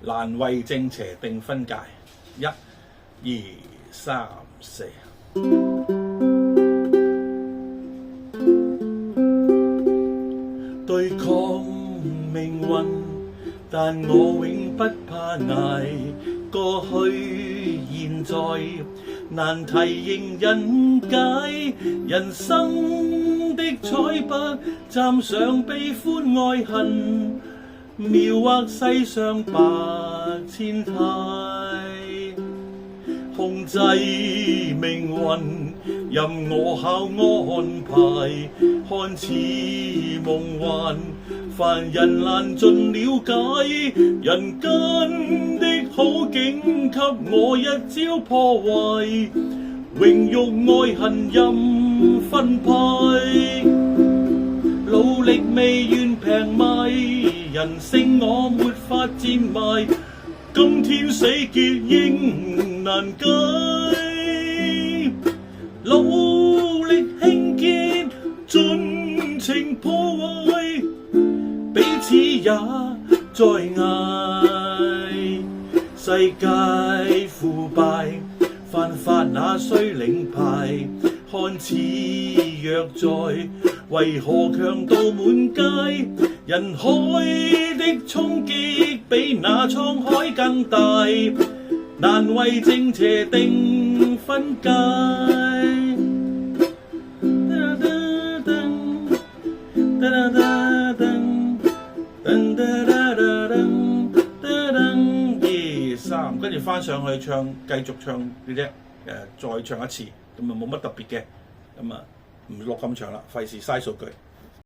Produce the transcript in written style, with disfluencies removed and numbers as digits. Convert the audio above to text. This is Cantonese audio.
難為正邪定分界。1、2、3、4。對抗命運，但我永不怕捱。過去現在難題仍人解，人生的彩筆蘸上悲歡愛恨，描畫世上百千態。控制命運任我巧安排，看似夢幻，凡人難盡了解。人間的好景給我一朝破壞，榮辱愛恨任分派。努力未願平賣，人性我沒法賤賣。今天死結應難解，努力興建盡情破壞，彼此也在捱。世界腐敗，犯法那須領牌，看似若在，為何強盜滿街？人海的衝擊比那滄海更大，難為正邪定分界。2、3，跟住翻上去唱，繼續唱嘅啫。再唱一次，咁啊冇乜特別嘅，咁啊唔錄咁長啦，費事嘥數據。